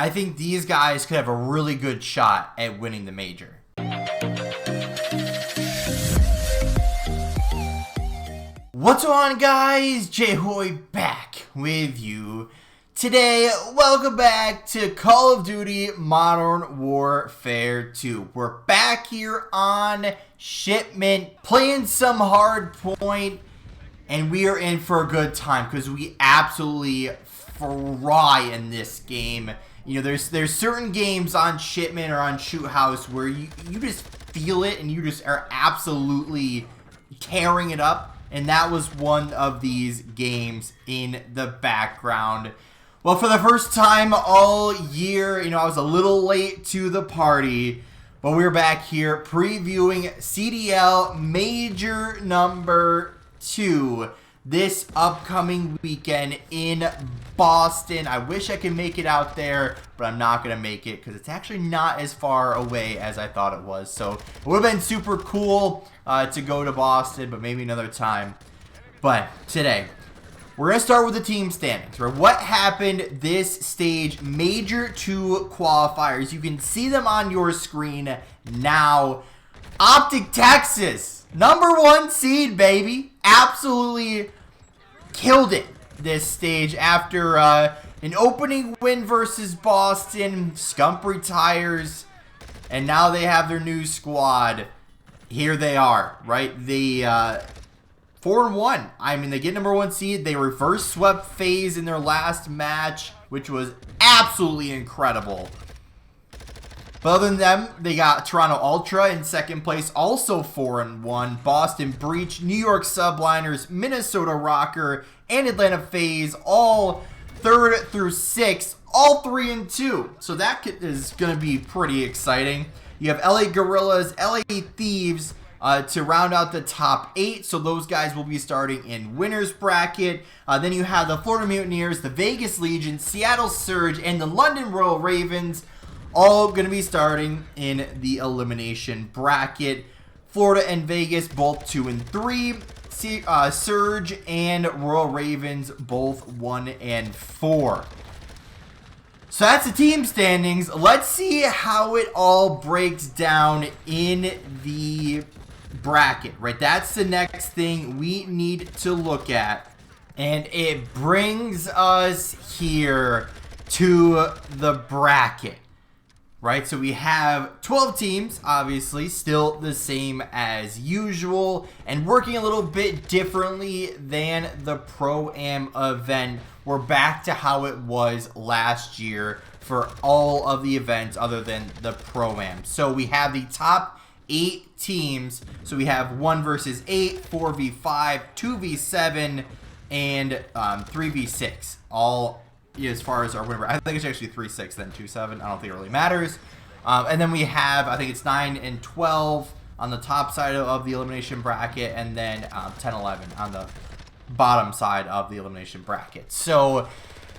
I think these guys could have a really good shot at winning the major. What's going on, guys? J-Hoy back with you today. Welcome back to Call of Duty Modern Warfare 2. We're back here on Shipment, playing some hard point, and we are in for a good time because we absolutely fry in this game. You know, there's certain games on Shipment or on Shoot House where you just feel it and you just are absolutely tearing it up. And that was one of these games in the background. Well, for the first time all year, you know, I was a little late to the party, but we're back here previewing CDL Major number 2 this upcoming weekend in Boston. I wish I could make it out there, but I'm not going to make it because it's actually not as far away as I thought it was. So it would have been super cool to go to Boston, but maybe another time. But today, we're going to start with the team standings. Right? What happened this stage, Major 2 qualifiers. You can see them on your screen now. Optic, Texas, #1 seed, baby. Absolutely killed it this stage after an opening win versus Boston. Scump retires, and now they have their new squad. Here they are, right? The 4-1. I mean, they get #1 seed. They reverse swept FaZe in their last match, which was absolutely incredible. But other than them, they got Toronto Ultra in second place, also 4-1. Boston Breach, New York Subliners, Minnesota rokkr, and Atlanta FaZe, all 3rd through 6th, all 3-2. So that is going to be pretty exciting. You have LA Gorillas, LA Thieves to round out the top 8. So those guys will be starting in winner's bracket. Then you have the Florida Mutineers, the Vegas Legion, Seattle Surge, and the London Royal Ravens, all going to be starting in the elimination bracket. Florida and Vegas both 2 and 3. Surge and Royal Ravens both 1 and 4. So that's the team standings. Let's see how it all breaks down in the bracket, right? That's the next thing we need to look at. And it brings us here to the bracket. Right, so we have 12 teams, obviously, still the same as usual, and working a little bit differently than the Pro-Am event. We're back to how it was last year for all of the events other than the Pro-Am. So we have the top 8 teams. So we have 1 versus 8, 4v5, 2v7, and 3v6, all as far as our winner. I think it's actually 3-6 then 2-7. I don't think it really matters. And then we have, I think it's 9 and 12 on the top side of the elimination bracket, and then 10-11 on the bottom side of the elimination bracket. So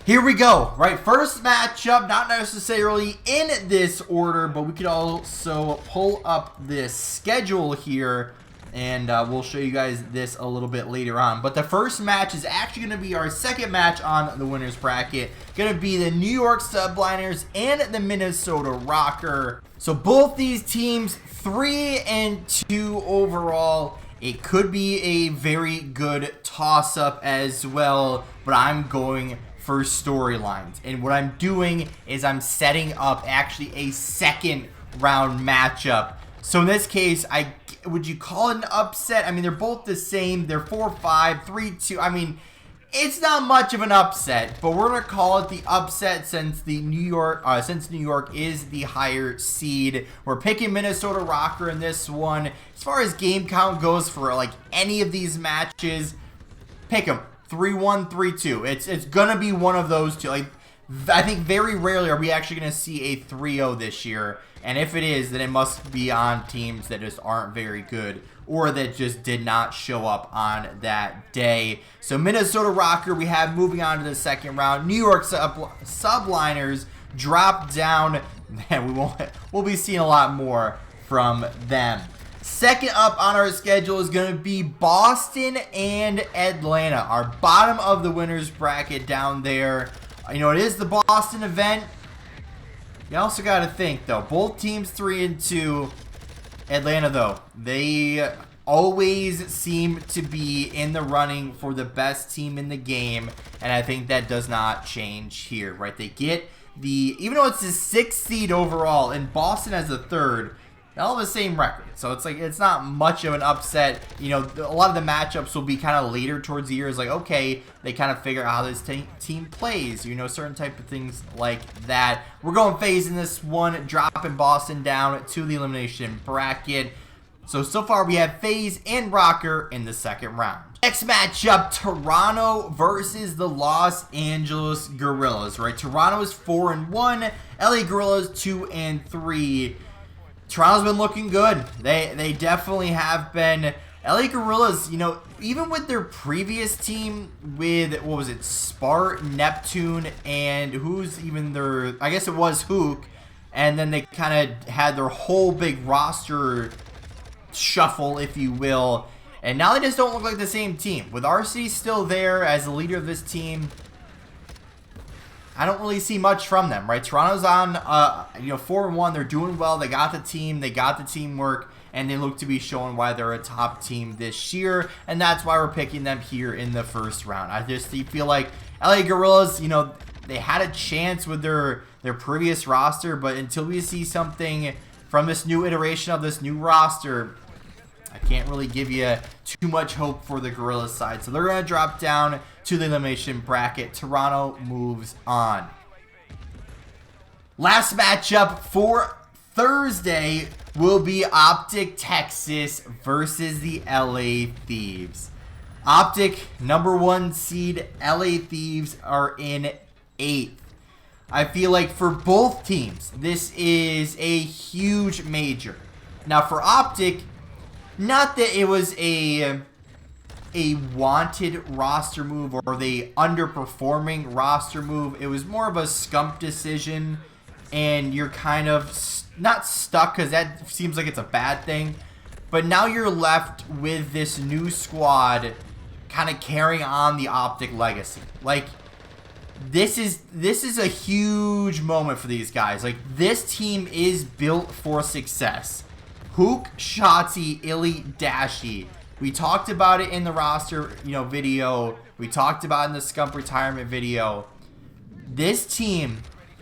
here we go, right? First matchup, not necessarily in this order, but we could also pull up this schedule here, and we'll show you guys this a little bit later on. But the first match is actually going to be our second match on the winner's bracket. Going to be the New York Subliners and the Minnesota rokkr. So both these teams 3 and 2 overall. It could be a very good toss-up as well, but I'm going for storylines. And what I'm doing is I'm setting up actually a second round matchup. So in this case, would you call it an upset? I mean, they're both the same. They're 4-5, 3-2. I mean, it's not much of an upset, but we're gonna call it the upset since New York is the higher seed. We're picking Minnesota rokkr in this one. As far as game count goes for like any of these matches, pick them 3-1, 3-2. It's gonna be one of those two. Like, I think very rarely are we actually gonna see a 3-0 this year. And if it is, then it must be on teams that just aren't very good or that just did not show up on that day. So Minnesota rokkr, we have moving on to the second round. New York Subliners drop down. Man, we'll be seeing a lot more from them. Second up on our schedule is going to be Boston and Atlanta, our bottom of the winners bracket down there. You know, it is the Boston event. You also got to think, though, both teams 3-2. Atlanta, though, they always seem to be in the running for the best team in the game, and I think that does not change here, right? They get the, even though it's the 6th seed overall, and Boston has the 3rd, they all have the same record. So it's like, it's not much of an upset. You know, a lot of the matchups will be kind of later towards the year. It's like, okay, they kind of figure out how this team plays, you know, certain type of things like that. We're going FaZe in this one, dropping Boston down to the elimination bracket. So far we have FaZe and rokkr in the 2nd round. Next matchup, Toronto versus the Los Angeles Guerrillas, right? Toronto is 4-1, LA Guerrillas 2-3. Toronto's been looking good. They definitely have been. LA Guerrillas, you know, even with their previous team with, what was it, Spart, Neptune, and who's even their, I guess it was Hook, and then they kind of had their whole big roster shuffle, if you will, and now they just don't look like the same team. With RC still there as the leader of this team, I don't really see much from them, right? Toronto's on, 4-1. They're doing well. They got the team. They got the teamwork, and they look to be showing why they're a top team this year, and that's why we're picking them here in the 1st round. I just feel like LA Guerrillas, you know, they had a chance with their previous roster, but until we see something from this new iteration of this new roster, I can't really give you too much hope for the Guerrillas side. So they're going to drop down to the elimination bracket. Toronto moves on. Last matchup for Thursday will be Optic Texas versus the LA Thieves. Optic, #1 seed. LA Thieves are in 8th. I feel like for both teams, this is a huge major. Now for Optic, not that it was a wanted roster move or the underperforming roster move. It was more of a scump decision, and you're kind of not stuck, because that seems like it's a bad thing. But now you're left with this new squad kind of carrying on the Optic legacy. Like, this is a huge moment for these guys. Like, this team is built for success. Hook, Shotzi, Illy, Dashy. We talked about it in the roster, video. We talked about it in the Scump retirement video. This team,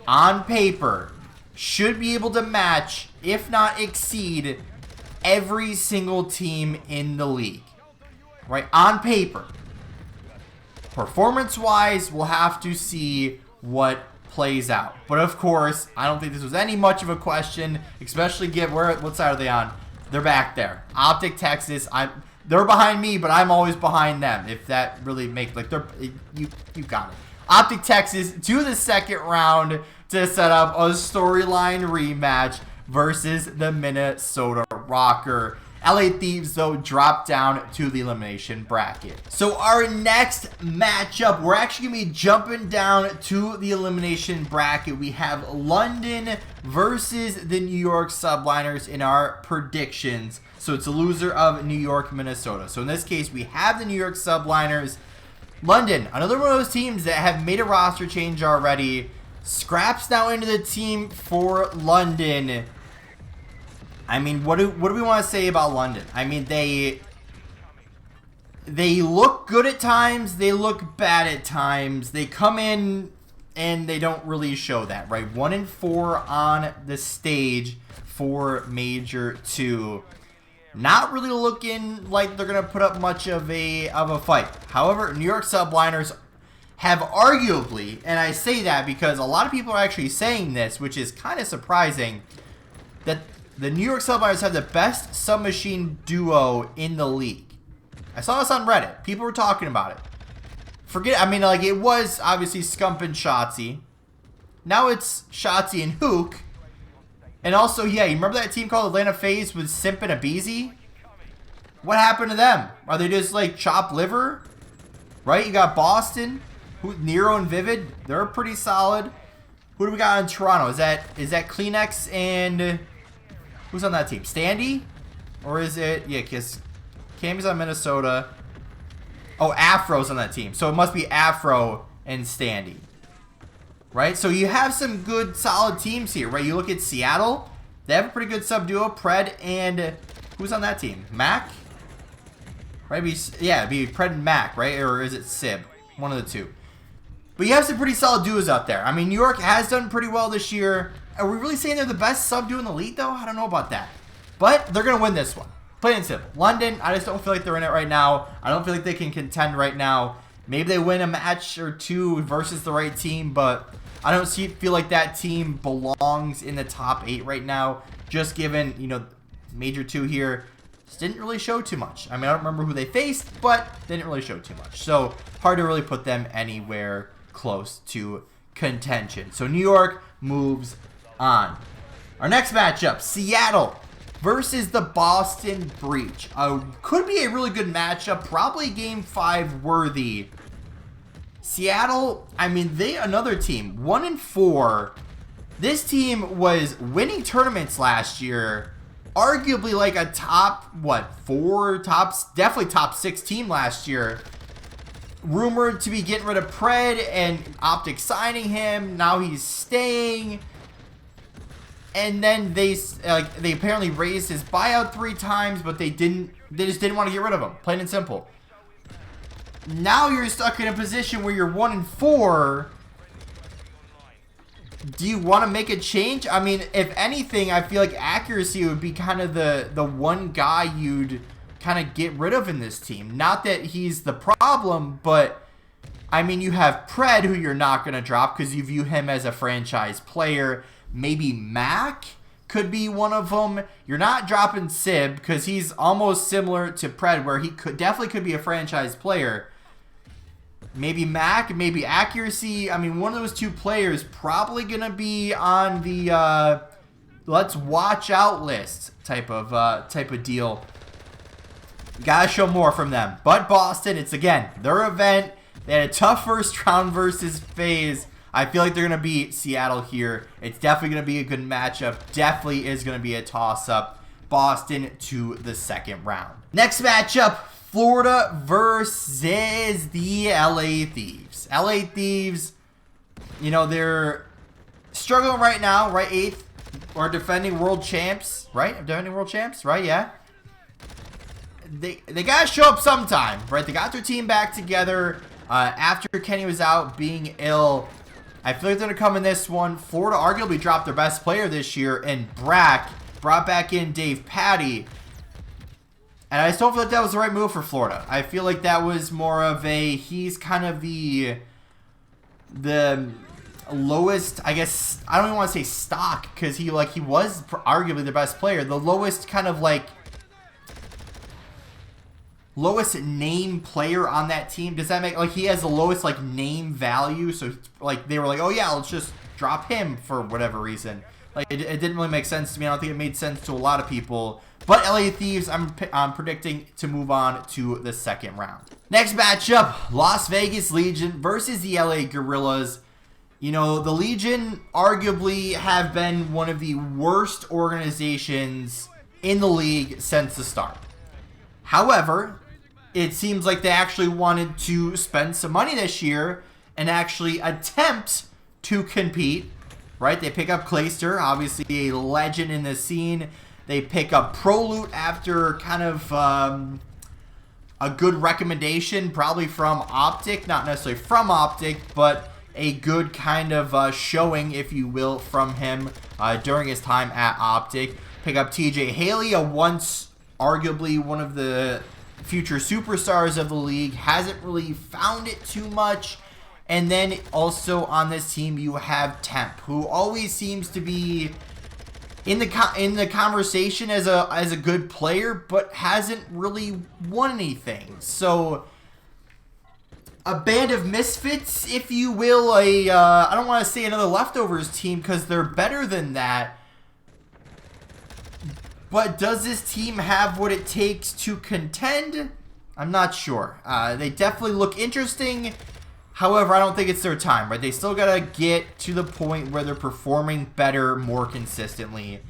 on paper, should be able to match, if not exceed, every single team in the league. Right? On paper. Performance-wise, we'll have to see what plays out. But of course, I don't think this was any much of a question, especially what side are they on? They're back there. Optic Texas. They're behind me, but I'm always behind them. If that really makes, like, you got it. Optic Texas to the 2nd round to set up a storyline rematch versus the Minnesota rokkr. LA Thieves, though, drop down to the elimination bracket. So our next matchup, we're actually going to be jumping down to the elimination bracket. We have London versus the New York Subliners in our predictions. So it's a loser of New York, Minnesota. So in this case, we have the New York Subliners. London, another one of those teams that have made a roster change already. Scraps now into the team for London. I mean, what do we want to say about London? I mean, they look good at times. They look bad at times. They come in and they don't really show that, right? 1-4 on the stage for Major 2. Not really looking like they're going to put up much of a fight. However, New York Subliners have arguably, and I say that because a lot of people are actually saying this, which is kind of surprising, that the New York Subliners have the best submachine duo in the league. I saw this on Reddit. People were talking about it. It was obviously Scump and Shotzi. Now it's Shotzi and Hook. And also, yeah, you remember that team called Atlanta FaZe with Simp and Abizi? What happened to them? Are they just like chopped liver? Right? You got Boston, Nero and Vivid. They're pretty solid. Who do we got in Toronto? Is that Kleenex and who's on that team? Standy? Or is it, yeah, because Cammy's on Minnesota. Oh, Afro's on that team. So it must be Afro and Standy. right? So you have some good, solid teams here, right? You look at Seattle. They have a pretty good sub duo, Pred and who's on that team? Mac? Right? It'd be Pred and Mac, right? Or is it Sib? One of the two. But you have some pretty solid duos out there. I mean, New York has done pretty well this year. Are we really saying they're the best sub duo in the league, though? I don't know about that. But they're going to win this one. Plain and simple. London, I just don't feel like they're in it right now. I don't feel like they can contend right now. Maybe they win a match or two versus the right team, but I don't feel like that team belongs in the top 8 right now. Just given, you know, Major 2 here just didn't really show too much. I mean, I don't remember who they faced, but they didn't really show too much. So, hard to really put them anywhere close to contention. So, New York moves on. Our next matchup, Seattle versus the Boston Breach. Could be a really good matchup. Probably Game 5 worthy. Seattle, I mean, another team, 1-4. This team was winning tournaments last year. Arguably like a top, definitely top 6 team last year. Rumored to be getting rid of Pred and Optic signing him. Now he's staying. And then they apparently raised his buyout 3 times, but they just didn't want to get rid of him. Plain and simple. Now you're stuck in a position where you're 1-4. Do you want to make a change? I mean, if anything, I feel like accuracy would be kind of the one guy you'd kind of get rid of in this team. Not that he's the problem, but I mean, you have Pred, who you're not going to drop because you view him as a franchise player. Maybe Mac could be one of them. You're not dropping Sib because he's almost similar to Pred, where he definitely could be a franchise player. Maybe Mac, maybe accuracy. I mean, one of those 2 players probably going to be on the let's watch out list type of deal. Gotta show more from them. But Boston, it's again their event. They had a tough first round versus FaZe. I feel like they're going to beat Seattle here. It's definitely going to be a good matchup. Definitely is going to be a toss-up. Boston to the second round. Next matchup, Florida versus the LA Thieves. LA Thieves, you know, they're struggling right now, right? 8th, or defending world champs, right? Defending world champs, right? Yeah. They got to show up sometime, right? They got their team back together after Kenny was out being ill. I feel like they're going to come in this one. Florida arguably dropped their best player this year, and Brack brought back in Dave Patty. And I just don't feel like that was the right move for Florida. I feel like that was more of he's kind of the lowest, I guess, I don't even want to say stock, because he was arguably the best player. The lowest kind of lowest name player on that team. Does that make, he has the lowest name value, so they were like, oh yeah, let's just drop him for whatever reason. It didn't really make sense to me. I don't think it made sense to a lot of people. But LA Thieves, I'm predicting to move on to the second round. Next matchup, Las Vegas Legion versus the LA Guerrillas. You know, the Legion arguably have been one of the worst organizations in the league since the start. However, it seems like they actually wanted to spend some money this year and actually attempt to compete, right? They pick up Clayster, obviously a legend in the scene. They pick up ProLoot after kind of a good recommendation, probably from Optic. Not necessarily from Optic, but a good kind of showing, if you will, from him during his time at Optic. Pick up TJ Haley, a once arguably one of the future superstars of the league. Hasn't really found it too much. And then also on this team you have Temp, who always seems to be in the conversation as a good player, but hasn't really won anything. So a band of misfits, if you will. I don't want to say another leftovers team because they're better than that. But does this team have what it takes to contend? I'm not sure. They definitely look interesting. However, I don't think it's their time, right? They still got to get to the point where they're performing better, more consistently.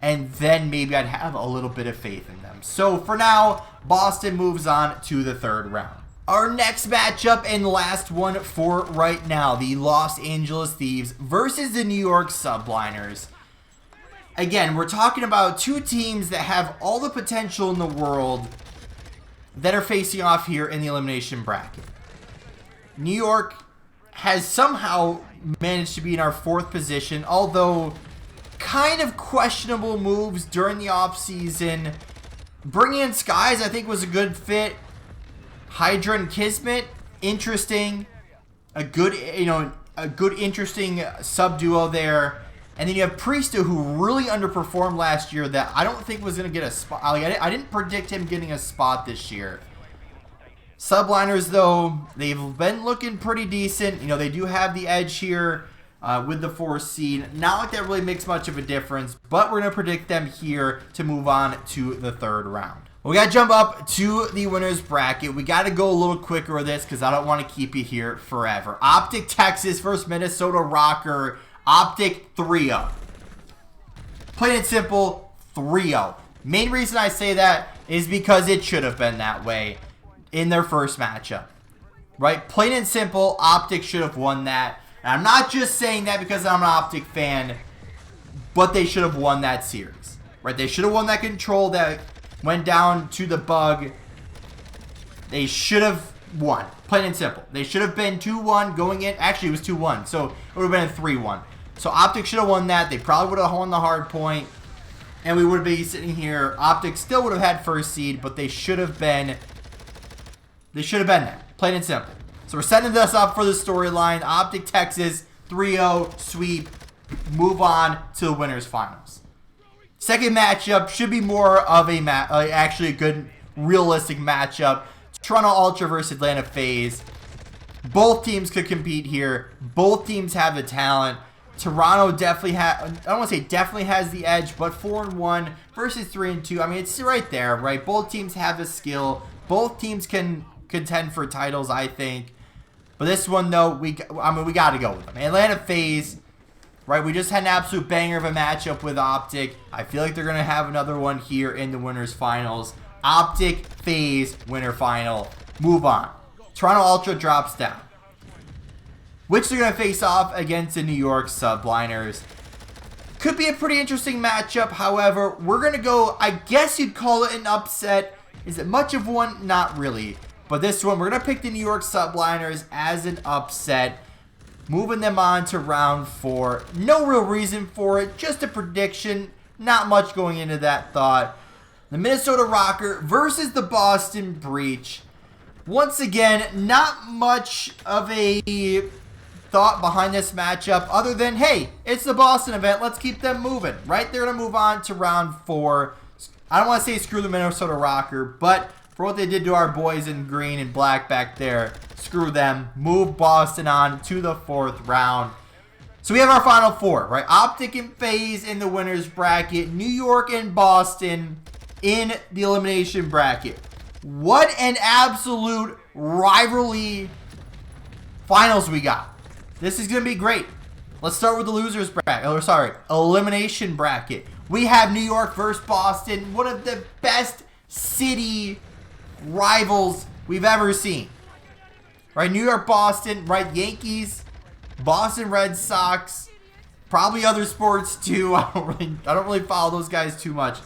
And then maybe I'd have a little bit of faith in them. So for now, Boston moves on to the third round. Our next matchup and last one for right now, the Los Angeles Thieves versus the New York Subliners. Again, we're talking about two teams that have all the potential in the world that are facing off here in the elimination bracket. New York has somehow managed to be in our 4th position, although kind of questionable moves during the offseason. Bringing in Skies, I think, was a good fit. Hydra and Kismet, interesting. A good, interesting sub-duo there. And then you have Priesta, who really underperformed last year that I don't think was going to get a spot. I didn't predict him getting a spot this year. Subliners, though, they've been looking pretty decent. They do have the edge here with the 4th seed. Not like that really makes much of a difference, but we're going to predict them here to move on to the 3rd round. We got to jump up to the winner's bracket. We got to go a little quicker with this because I don't want to keep you here forever. Optic Texas versus Minnesota rokkr. Optic 3-0. Plain and simple, 3-0. Main reason I say that is because it should have been that way in their first matchup. Right? Plain and simple, Optic should have won that. And I'm not just saying that because I'm an Optic fan, but they should have won that series. Right? They should have won that control that went down to the bug. They should have won. Plain and simple. They should have been 2-1 going in. Actually, it was 2-1. So it would have been a 3-1. So Optic should have won that. They probably would have won the hard point. And we would be sitting here. Optic still would have had 1st seed, but they should have been. They should have been there. Plain and simple. So we're setting this up for the storyline. Optic Texas 3-0 sweep. Move on to the winners finals. Second matchup should be more of a actually a good realistic matchup. Toronto Ultra versus Atlanta FaZe. Both teams could compete here. Both teams have the talent. Toronto definitely I don't want to say definitely has the edge, but 4-1 versus 3-2. I mean, it's right there, right? Both teams have the skill. Both teams can contend for titles, I think. But this one, though, we got to go with them. Atlanta FaZe, right? We just had an absolute banger of a matchup with Optic. I feel like they're going to have another one here in the winners finals. Optic FaZe winner final. Move on. Toronto Ultra drops down, which they're going to face off against the New York Subliners. Could be a pretty interesting matchup. However, we're going to go, I guess you'd call it an upset. Is it much of one? Not really. But this one, we're going to pick the New York Subliners as an upset. Moving them on to round 4. No real reason for it. Just a prediction. Not much going into that thought. The Minnesota rokkr versus the Boston Breach. Once again, not much of a thought behind this matchup other than, hey, it's the Boston event. Let's keep them moving. Right? They're going to move on to round 4. I don't want to say screw the Minnesota rokkr, but for what they did to our boys in green and black back there, screw them. Move Boston on to the 4th round. So we have our final 4, right? Optic and FaZe in the winners bracket. New York and Boston in the elimination bracket. What an absolute rivalry finals we got. This is going to be great. Let's start with the losers bracket. Or sorry, elimination bracket. We have New York versus Boston. One of the best city rivals we've ever seen. Right? New York, Boston, right? Yankees, Boston Red Sox, probably other sports too. I don't really follow those guys too much.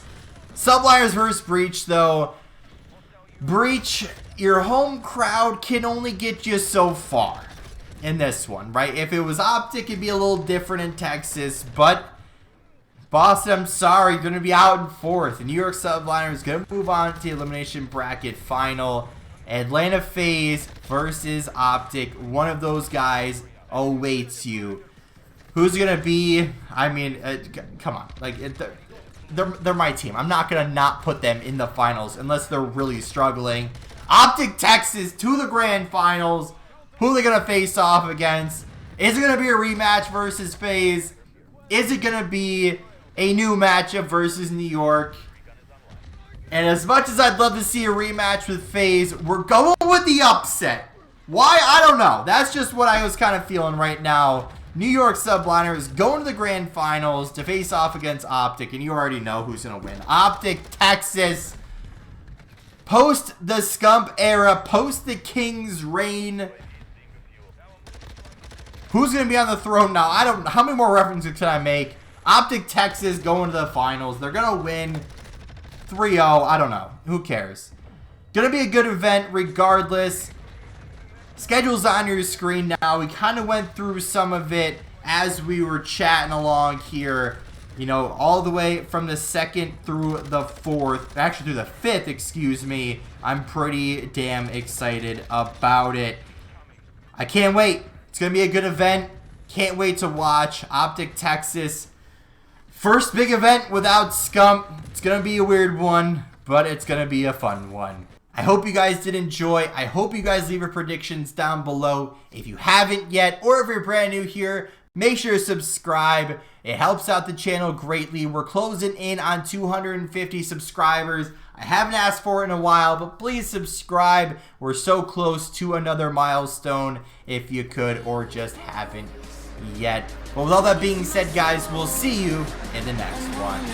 Subliners versus Breach, though. Breach, your home crowd can only get you so far in this one, right? If it was Optic, it'd be a little different in Texas, but Boston, I'm sorry, you're going to be out in 4th. The New York Subliners going to move on to the elimination bracket final. Atlanta FaZe versus Optic. One of those guys awaits you. Who's going to be? I mean, come on. Like, they're my team. I'm not going to not put them in the finals unless they're really struggling. Optic Texas to the grand finals. Who are they going to face off against? Is it going to be a rematch versus FaZe? Is it going to be a new matchup versus New York? And as much as I'd love to see a rematch with FaZe, we're going with the upset. Why? I don't know. That's just what I was kind of feeling right now. New York Subliners going to the grand finals to face off against Optic, and you already know who's going to win. Optic Texas. Post the Scump era, post the King's reign. Who's going to be on the throne now? I don't know. How many more references can I make? Optic Texas going to the finals. They're going to win 3-0. I don't know. Who cares? Going to be a good event regardless. Schedule's on your screen now. We kind of went through some of it as we were chatting along here. You know, all the way from the 2nd through the 4th. Actually, through the 5th, excuse me. I'm pretty damn excited about it. I can't wait. It's going to be a good event. Can't wait to watch Optic Texas. First big event without Scump. It's going to be a weird one, but it's going to be a fun one. I hope you guys did enjoy. I hope you guys leave your predictions down below. If you haven't yet, or if you're brand new here, make sure to subscribe. It helps out the channel greatly. We're closing in on 250 subscribers. I haven't asked for it in a while, but please subscribe. We're so close to another milestone if you could, or just haven't yet. But with all that being said, guys, we'll see you in the next one.